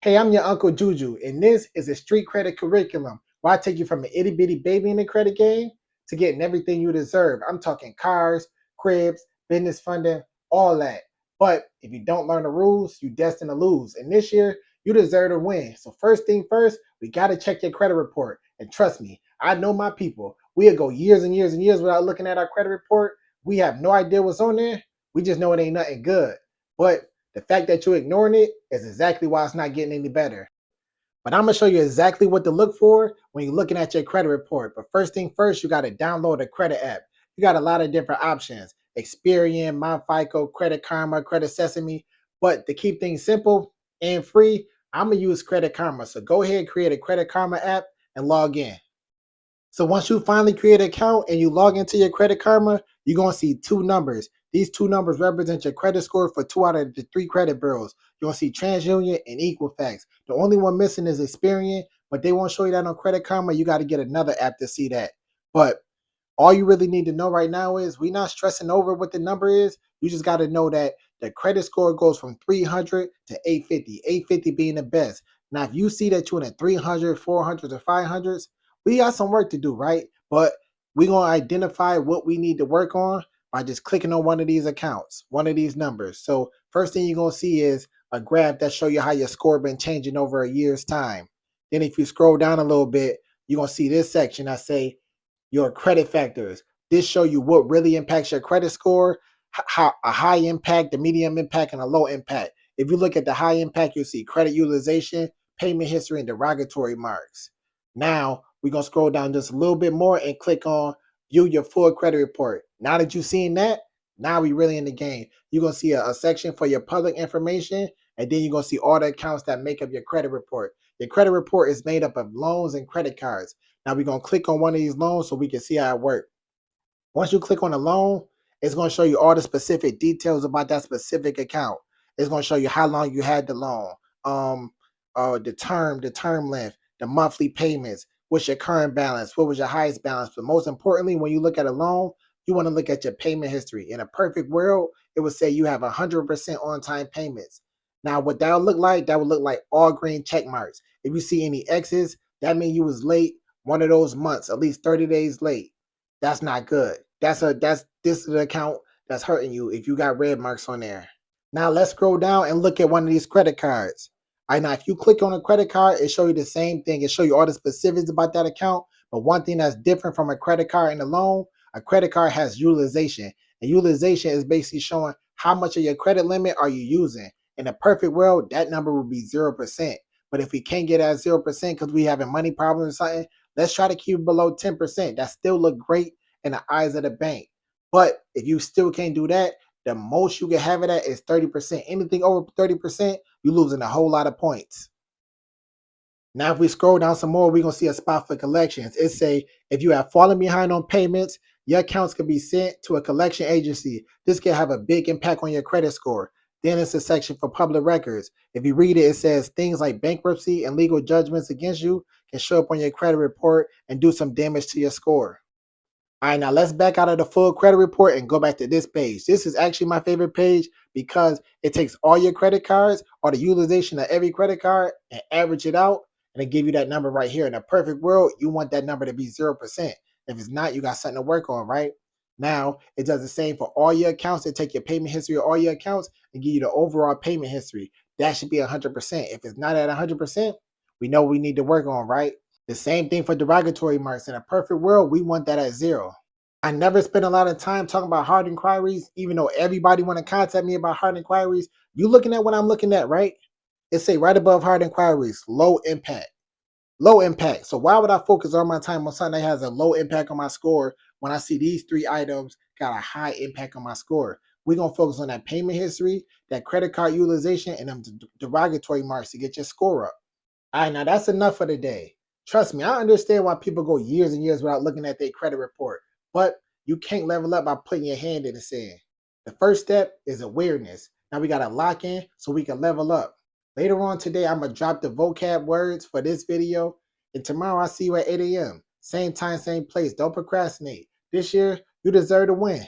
Hey, I'm your Uncle Juju, and this is a street credit curriculum where I take you from an itty bitty baby in the credit game to getting everything you deserve. I'm talking cars, cribs, business funding, all that. But if you don't learn the rules, you're destined to lose. And this year, you deserve to win. So, first thing first, we got to check your credit report. And trust me, I know my people. We'll go years and years and years without looking at our credit report. We have no idea what's on there. We just know it ain't nothing good. But the fact that you're ignoring it is exactly why it's not getting any better. But I'm gonna show you exactly what to look for when you're looking at your credit report. But first thing first, you got to download a credit app. You got a lot of different options: Experian, MyFICO, Credit Karma, Credit Sesame. But to keep things simple and free, I'm gonna use Credit Karma. So go ahead, create a Credit Karma app and log in. So once you finally create an account and you log into your Credit Karma, you're gonna see two numbers. These two numbers represent your credit score for two out of the three credit bureaus. You're gonna see TransUnion and Equifax. The only one missing is Experian, but they won't show you that on Credit Karma. You got to get another app to see that. But all you really need to know right now is we're not stressing over what the number is. You just got to know that the credit score goes from 300 to 850, 850 being the best. Now, if you see that you're in the 300, 400, or 500s, we got some work to do, right? But we're going to identify what we need to work on by just clicking on one of these accounts, one of these numbers. So first thing you're going to see is a graph that show you how your score been changing over a year's time. Then if you scroll down a little bit, you're going to see this section that say your credit factors. This show you what really impacts your credit score, how a high impact, the medium impact, and a low impact. If you look at the high impact, you'll see credit utilization, payment history, and derogatory marks. Now we're gonna scroll down just a little bit more and click on view your full credit report. Now that you've seen that, now we really in the game. You're gonna see a section for your public information, and then you're gonna see all the accounts that make up your credit report. Your credit report is made up of loans and credit cards. Now we're gonna click on one of these loans so we can see how it works. Once you click on a loan, it's going to show you all the specific details about that specific account. It's going to show you how long you had the loan, um, the term length, the monthly payments, what's your current balance, what was your highest balance. But most importantly, when you look at a loan, you want to look at your payment history. In a perfect world, it would say you have 100% on-time payments. Now, what that would look like, that would look like all green check marks. If you see any X's, that means you was late one of those months, at least 30 days late. That's not good. This is the account that's hurting you if you got red marks on there. Now let's scroll down and look at one of these credit cards. All right, now if you click on a credit card, it show you the same thing. It show you all the specifics about that account. But one thing that's different from a credit card and a loan, a credit card has utilization. And utilization is basically showing how much of your credit limit are you using. In a perfect world, that number would be 0%. But if we can't get at 0% because we having money problems or something, let's try to keep it below 10%. That still look great in the eyes of the bank. But if you still can't do that, the most you can have it at is 30%. Anything over 30%, you're losing a whole lot of points. Now, if we scroll down some more, we're going to see a spot for collections. It say, if you have fallen behind on payments, your accounts can be sent to a collection agency. This can have a big impact on your credit score. Then it's a section for public records. If you read it, it says things like bankruptcy and legal judgments against you can show up on your credit report and do some damage to your score. All right, now let's back out of the full credit report and go back to this page. This is actually my favorite page because it takes all your credit cards or the utilization of every credit card and average it out, and it give you that number right here. In a perfect world, you want that number to be 0%. If it's not, you got something to work on, right? Now, it does the same for all your accounts. It take your payment history of all your accounts and give you the overall payment history. That should be 100%. If it's not at 100%, we know we need to work on, right? The same thing for derogatory marks. In a perfect world, we want that at 0. I never spend a lot of time talking about hard inquiries, even though everybody want to contact me about hard inquiries. You looking at what I'm looking at, right? It say right above hard inquiries, low impact. Low impact. So why would I focus all my time on something that has a low impact on my score when I see these three items got a high impact on my score? We're going to focus on that payment history, that credit card utilization, and them derogatory marks to get your score up. All right, now that's enough for today. Trust me, I understand why people go years and years without looking at their credit report, but you can't level up by putting your hand in the sand. The first step is awareness. Now we got to lock in so we can level up. Later on today, I'm going to drop the vocab words for this video, and tomorrow I'll see you at 8 a.m. Same time, same place. Don't procrastinate. This year, you deserve to win.